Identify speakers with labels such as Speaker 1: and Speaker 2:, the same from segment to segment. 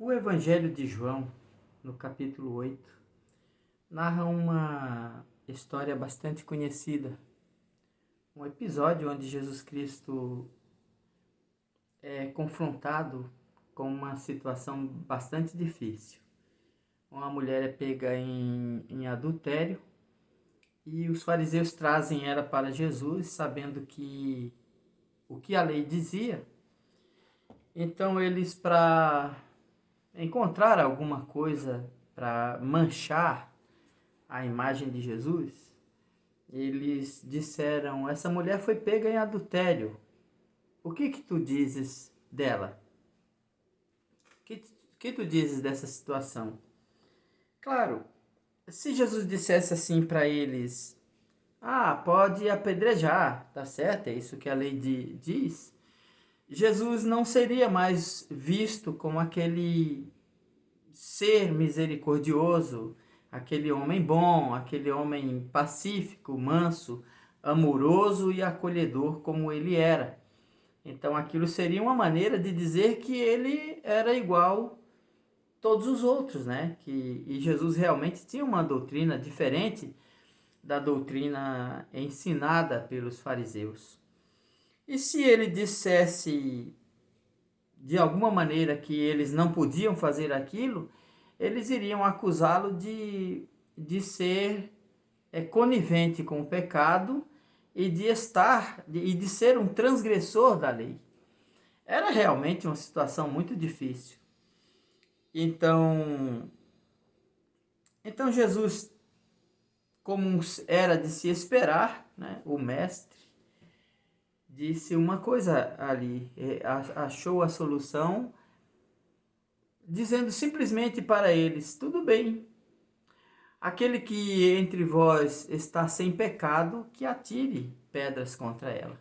Speaker 1: O Evangelho de João, no capítulo 8, narra uma história bastante conhecida. Um episódio onde Jesus Cristo é confrontado com uma situação bastante difícil. Uma mulher é pega em adultério e os fariseus trazem ela para Jesus, sabendo que o que a lei dizia. Então eles, para encontrar alguma coisa para manchar a imagem de Jesus, eles disseram: essa mulher foi pega em adultério. O que tu dizes dela? O que tu dizes dessa situação? Claro, se Jesus dissesse assim para eles: pode apedrejar, tá certo, é isso que a lei diz. Jesus não seria mais visto como aquele ser misericordioso, aquele homem bom, aquele homem pacífico, manso, amoroso e acolhedor como ele era. Então aquilo seria uma maneira de dizer que ele era igual a todos os outros, né? E Jesus realmente tinha uma doutrina diferente da doutrina ensinada pelos fariseus. E se ele dissesse de alguma maneira que eles não podiam fazer aquilo, eles iriam acusá-lo de ser conivente com o pecado e de ser um transgressor da lei. Era realmente uma situação muito difícil. Então Jesus, como era de se esperar, né, o mestre, disse uma coisa ali, achou a solução, dizendo simplesmente para eles: tudo bem, aquele que entre vós está sem pecado, que atire pedras contra ela.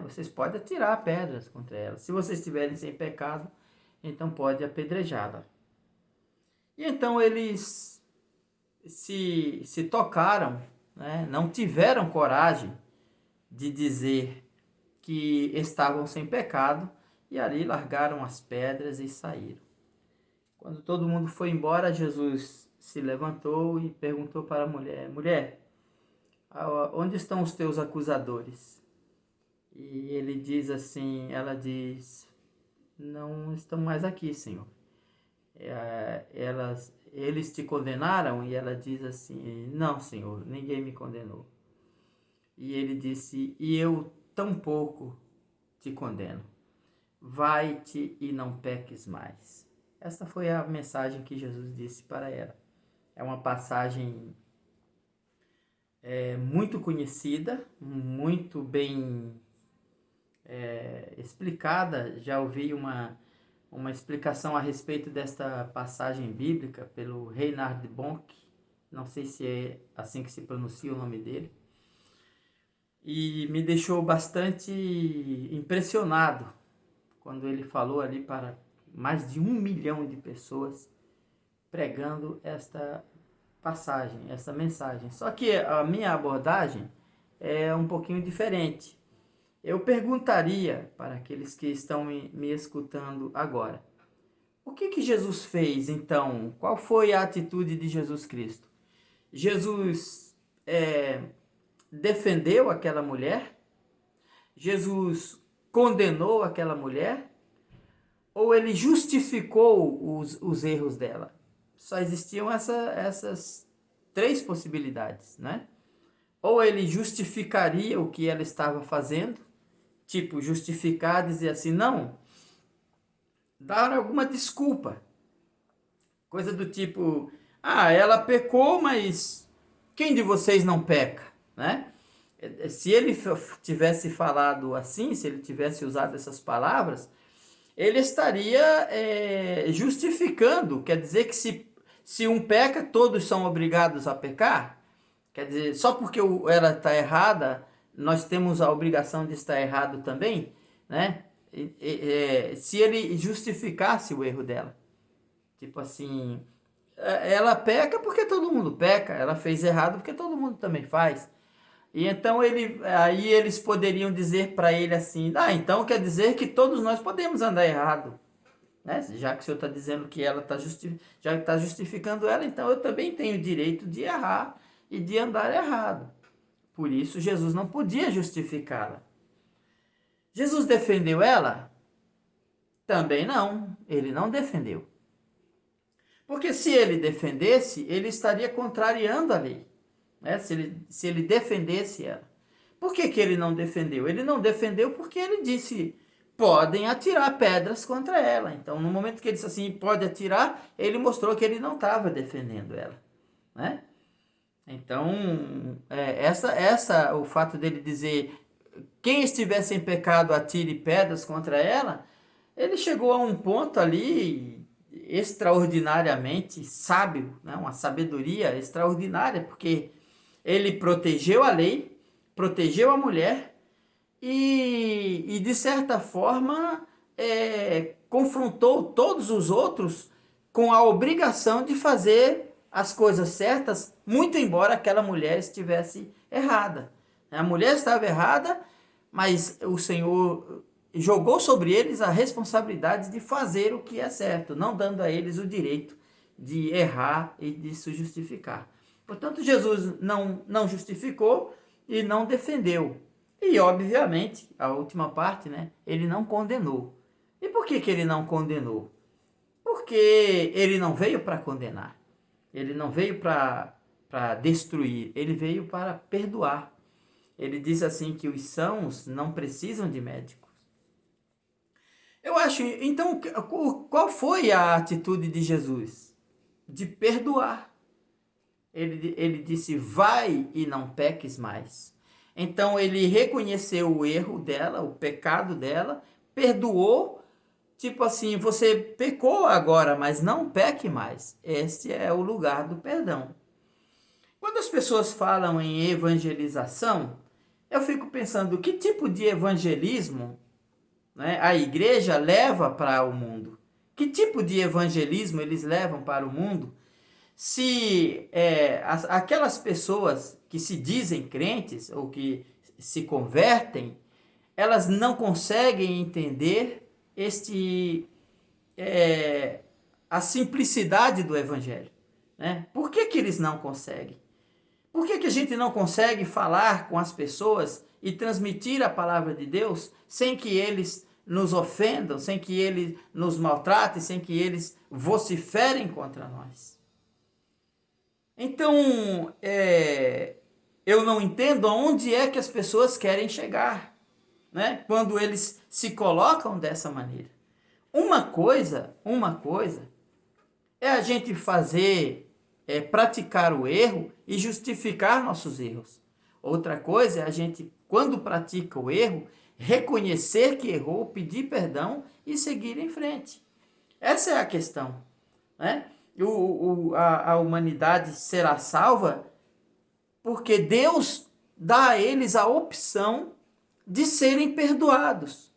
Speaker 1: Vocês podem atirar pedras contra ela. Se vocês estiverem sem pecado, então pode apedrejá-la. E então eles se tocaram, né? Não tiveram coragem de dizer que estavam sem pecado, e ali largaram as pedras e saíram. Quando todo mundo foi embora, Jesus se levantou e perguntou para a mulher: mulher, onde estão os teus acusadores? E ela diz: não estão mais aqui, Senhor. Eles te condenaram? E ela diz assim: não, Senhor, ninguém me condenou. E ele disse: e eu tampouco te condeno. Vai-te e não peques mais. Essa foi a mensagem que Jesus disse para ela. É uma passagem muito conhecida, muito bem explicada. Já ouvi uma explicação a respeito desta passagem bíblica pelo Reinhard Bonk. Não sei se é assim que se pronuncia o nome dele. E me deixou bastante impressionado quando ele falou ali para mais de 1 milhão de pessoas, pregando esta passagem, essa mensagem. Só que a minha abordagem é um pouquinho diferente. Eu perguntaria para aqueles que estão me escutando agora: o que Jesus fez então? Qual foi a atitude de Jesus Cristo? Jesus defendeu aquela mulher? Jesus condenou aquela mulher? Ou ele justificou os erros dela? Só existiam essas três possibilidades, né? Ou ele justificaria o que ela estava fazendo, tipo, justificar, dizer assim: não, dar alguma desculpa, coisa do tipo: ela pecou, mas quem de vocês não peca, né? Se ele tivesse falado assim, se ele tivesse usado essas palavras, ele estaria justificando. Quer dizer que se um peca, todos são obrigados a pecar? Quer dizer, só porque ela está errada, nós temos a obrigação de estar errado também, né? Se ele justificasse o erro dela, tipo assim, ela peca porque todo mundo peca, ela fez errado porque todo mundo também faz. E então aí eles poderiam dizer para ele assim: então quer dizer que todos nós podemos andar errado. né? Já que o Senhor está dizendo que ela já está justificando ela, então eu também tenho o direito de errar e de andar errado. Por isso, Jesus não podia justificá-la. Jesus defendeu ela? Também não. Ele não defendeu. Porque se ele defendesse, ele estaria contrariando a lei, né? Se ele defendesse ela. Por que ele não defendeu? Ele não defendeu porque ele disse, podem atirar pedras contra ela. Então, no momento que ele disse assim, pode atirar, ele mostrou que ele não estava defendendo ela, né? Então, o fato dele dizer, quem estiver sem pecado atire pedras contra ela, ele chegou a um ponto ali extraordinariamente sábio, né? Uma sabedoria extraordinária, porque ele protegeu a lei, protegeu a mulher e de certa forma, confrontou todos os outros com a obrigação de fazer as coisas certas, muito embora aquela mulher estivesse errada. A mulher estava errada, mas o Senhor jogou sobre eles a responsabilidade de fazer o que é certo, não dando a eles o direito de errar e de se justificar. Portanto, Jesus não justificou e não defendeu. E, obviamente, a última parte, né, ele não condenou. E por que ele não condenou? Porque ele não veio para condenar. Ele não veio para destruir. Ele veio para perdoar. Ele diz assim que os sãos não precisam de médicos. Eu acho, então, qual foi a atitude de Jesus? De perdoar. Ele disse, vai e não peques mais. Então ele reconheceu o erro dela, o pecado dela, perdoou, tipo assim, você pecou agora, mas não peque mais. Este é o lugar do perdão. Quando as pessoas falam em evangelização, eu fico pensando, que tipo de evangelismo, né, a igreja leva para o mundo? Que tipo de evangelismo eles levam para o mundo? Se aquelas pessoas que se dizem crentes ou que se convertem, elas não conseguem entender a simplicidade do evangelho, né? Por que eles não conseguem? Por que a gente não consegue falar com as pessoas e transmitir a palavra de Deus sem que eles nos ofendam, sem que eles nos maltratem, sem que eles vociferem contra nós? Então, eu não entendo aonde é que as pessoas querem chegar, né? Quando eles se colocam dessa maneira. Uma coisa é a gente praticar o erro e justificar nossos erros. Outra coisa é a gente, quando pratica o erro, reconhecer que errou, pedir perdão e seguir em frente. Essa é a questão, né? A humanidade será salva porque Deus dá a eles a opção de serem perdoados.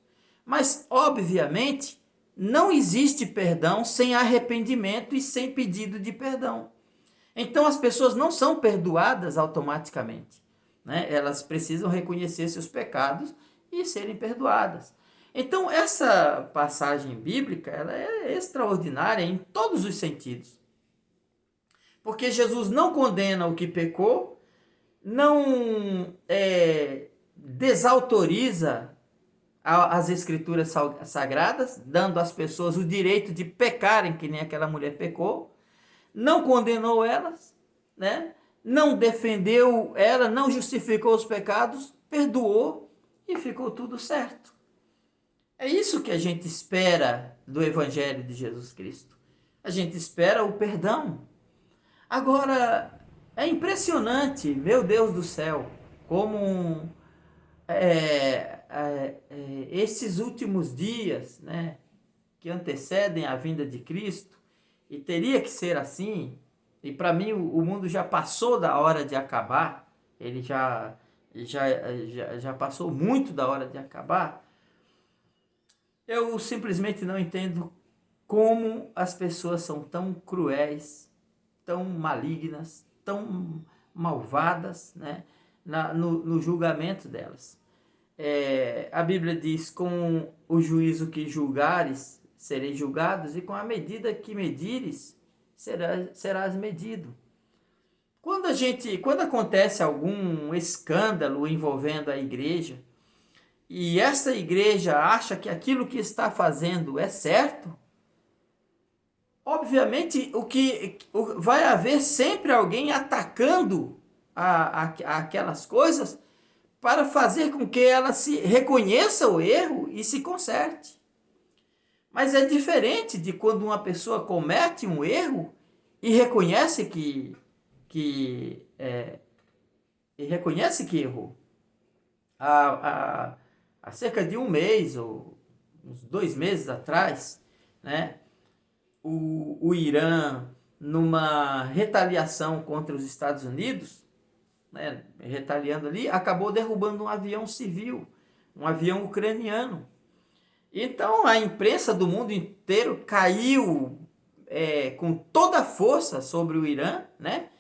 Speaker 1: Mas, obviamente, não existe perdão sem arrependimento e sem pedido de perdão. Então, as pessoas não são perdoadas automaticamente, né? Elas precisam reconhecer seus pecados e serem perdoadas. Então, essa passagem bíblica ela é extraordinária em todos os sentidos. Porque Jesus não condena o que pecou, não desautoriza as escrituras sagradas, dando às pessoas o direito de pecarem que nem aquela mulher pecou, não condenou elas, né? Não defendeu ela, não justificou os pecados, perdoou e ficou tudo certo. É isso que a gente espera do Evangelho de Jesus Cristo. A gente espera o perdão. Agora, é impressionante, meu Deus do céu, como esses últimos dias, né, que antecedem a vinda de Cristo, e teria que ser assim, e para mim o mundo já passou da hora de acabar, ele já passou muito da hora de acabar. Eu simplesmente não entendo como as pessoas são tão cruéis, tão malignas, tão malvadas, né, no julgamento delas. A Bíblia diz, com o juízo que julgares, sereis julgados, e com a medida que medires, serás medido. Quando acontece algum escândalo envolvendo a igreja, e essa igreja acha que aquilo que está fazendo é certo, obviamente vai haver sempre alguém atacando aquelas coisas para fazer com que ela se reconheça o erro e se conserte. Mas é diferente de quando uma pessoa comete um erro e reconhece que errou. Há cerca de um mês ou uns 2 meses atrás, né, o Irã, numa retaliação contra os Estados Unidos, né, retaliando ali, acabou derrubando um avião civil, um avião ucraniano. Então a imprensa do mundo inteiro caiu com toda a força sobre o Irã, né,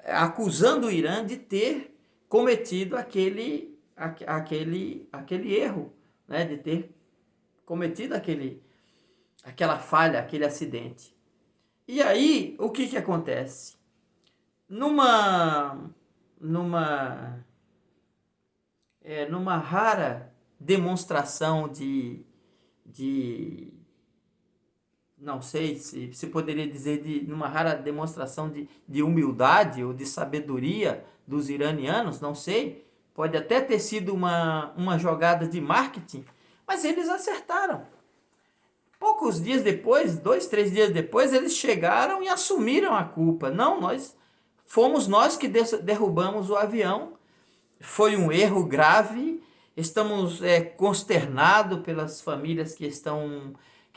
Speaker 1: acusando o Irã de ter cometido aquele erro, né, de ter cometido aquela falha, aquele acidente. E aí, o que acontece? Numa rara demonstração não sei se poderia dizer, numa rara demonstração de humildade ou de sabedoria dos iranianos, não sei, pode até ter sido uma jogada de marketing, mas eles acertaram. Poucos dias depois, 2, 3 dias depois, eles chegaram e assumiram a culpa. Não, fomos nós que derrubamos o avião, foi um erro grave, estamos consternados pelas famílias que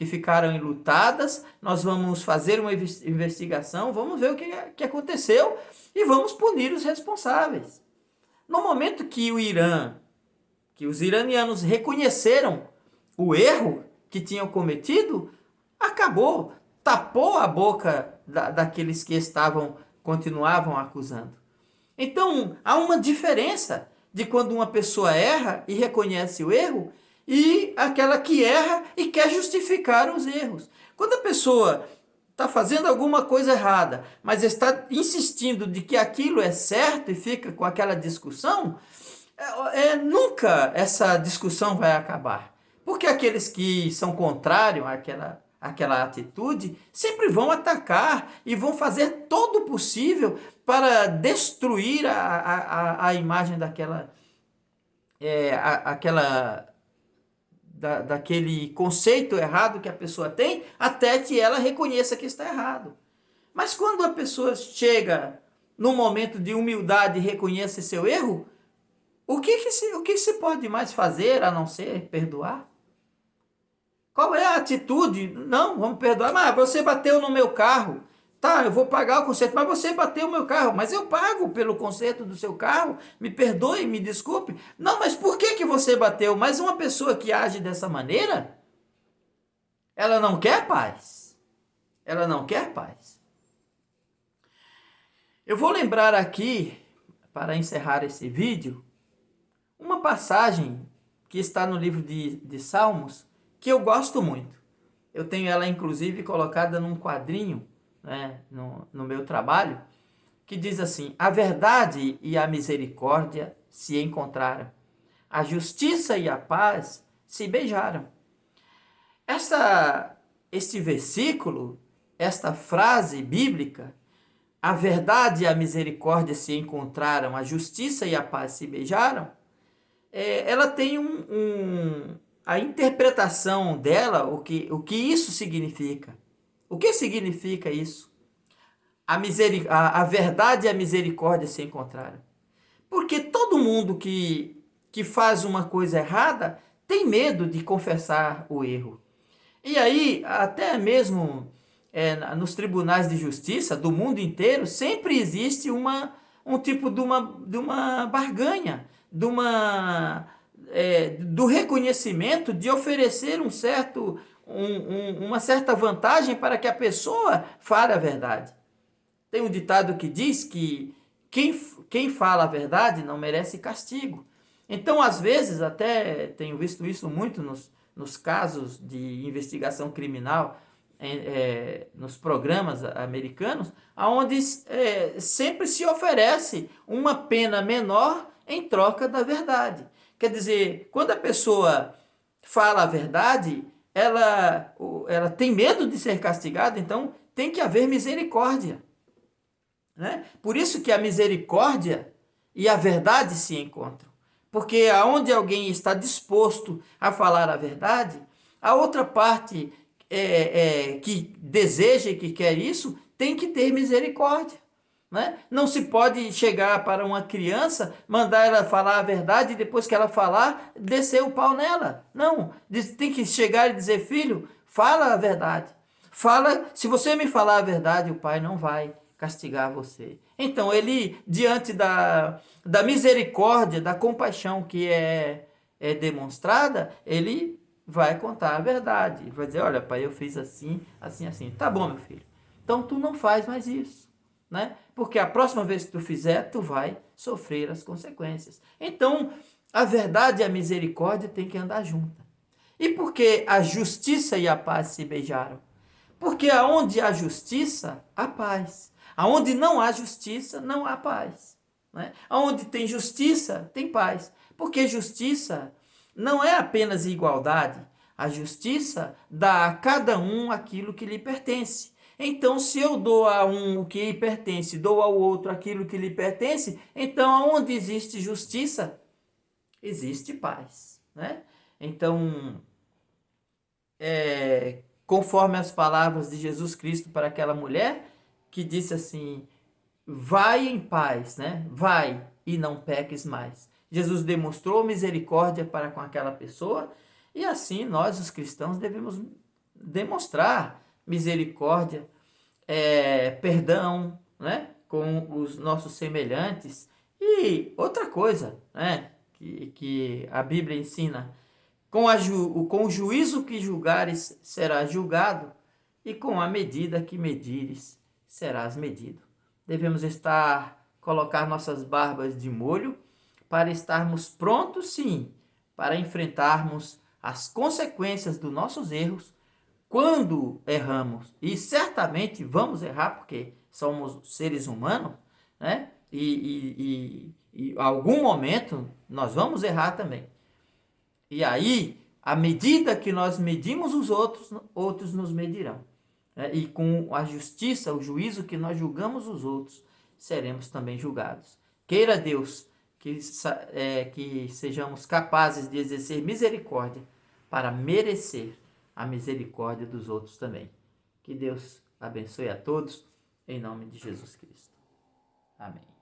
Speaker 1: ficaram enlutadas, nós vamos fazer uma investigação, vamos ver o que aconteceu e vamos punir os responsáveis. No momento que os iranianos reconheceram o erro que tinham cometido, acabou, tapou a boca daqueles que continuavam acusando. Então, há uma diferença de quando uma pessoa erra e reconhece o erro e aquela que erra e quer justificar os erros. Quando a pessoa está fazendo alguma coisa errada, mas está insistindo de que aquilo é certo e fica com aquela discussão, nunca essa discussão vai acabar. Porque aqueles que são contrários àquela atitude sempre vão atacar e vão fazer todo o possível para destruir a imagem daquele conceito errado que a pessoa tem, até que ela reconheça que está errado. Mas quando a pessoa chega no momento de humildade e reconhece seu erro, o que se pode mais fazer a não ser perdoar? Qual é a atitude? Não, vamos perdoar. Mas você bateu no meu carro. Tá, eu vou pagar o conserto, mas você bateu o meu carro. Mas eu pago pelo conserto do seu carro. Me perdoe, me desculpe. Não, mas por que você bateu? Mas uma pessoa que age dessa maneira, ela não quer paz. Ela não quer paz. Eu vou lembrar aqui, para encerrar esse vídeo, uma passagem que está no livro de Salmos, que eu gosto muito. Eu tenho ela, inclusive, colocada num quadrinho, né, no meu trabalho, que diz assim: a verdade e a misericórdia se encontraram, a justiça e a paz se beijaram. Este versículo, esta frase bíblica, a verdade e a misericórdia se encontraram, a justiça e a paz se beijaram, ela tem a interpretação dela, o que isso significa. O que significa isso? A verdade e a misericórdia se encontraram. Porque todo mundo que faz uma coisa errada tem medo de confessar o erro. E aí, até mesmo nos tribunais de justiça do mundo inteiro, sempre existe um tipo de uma barganha, do reconhecimento, de oferecer uma certa vantagem para que a pessoa fale a verdade. Tem um ditado que diz que quem fala a verdade não merece castigo. Então, às vezes, até tenho visto isso muito nos casos de investigação criminal, nos programas americanos, onde sempre se oferece uma pena menor em troca da verdade. Quer dizer, quando a pessoa fala a verdade, ela tem medo de ser castigada, então tem que haver misericórdia, né? Por isso que a misericórdia e a verdade se encontram. Porque aonde alguém está disposto a falar a verdade, a outra parte que deseja e que quer isso, tem que ter misericórdia. Né? Não se pode chegar para uma criança, mandar ela falar a verdade e depois que ela falar, descer o pau nela. Não, tem que chegar e dizer, filho, fala a verdade. Fala, se você me falar a verdade, o pai não vai castigar você. Então, ele, diante da misericórdia, da compaixão que é demonstrada, ele vai contar a verdade. Vai dizer, olha, pai, eu fiz assim, assim, assim. Tá bom, meu filho. Então, tu não faz mais isso. Né? Porque a próxima vez que tu fizer, tu vai sofrer as consequências. Então, a verdade e a misericórdia têm que andar juntas. E por que a justiça e a paz se beijaram? Porque aonde há justiça, há paz. Aonde não há justiça, não há paz. Né? Aonde tem justiça, tem paz. Porque justiça não é apenas igualdade. A justiça dá a cada um aquilo que lhe pertence. Então, se eu dou a um o que lhe pertence, dou ao outro aquilo que lhe pertence, então, onde existe justiça, existe paz. Né? Então, conforme as palavras de Jesus Cristo para aquela mulher, que disse assim, vai em paz, né? Vai e não peques mais. Jesus demonstrou misericórdia para com aquela pessoa e assim nós, os cristãos, devemos demonstrar misericórdia, perdão, né? Com os nossos semelhantes. E outra coisa, né? Que a Bíblia ensina, com o juízo que julgares, serás julgado, e com a medida que medires, serás medido. Devemos colocar nossas barbas de molho para estarmos prontos, sim, para enfrentarmos as consequências dos nossos erros quando erramos. E certamente vamos errar, porque somos seres humanos, né? E algum momento nós vamos errar também. E aí, à medida que nós medimos os outros, outros nos medirão. E com a justiça, o juízo que nós julgamos os outros, seremos também julgados. Queira Deus que sejamos capazes de exercer misericórdia para merecer a misericórdia dos outros também. Que Deus abençoe a todos, em nome de Jesus Cristo. Amém.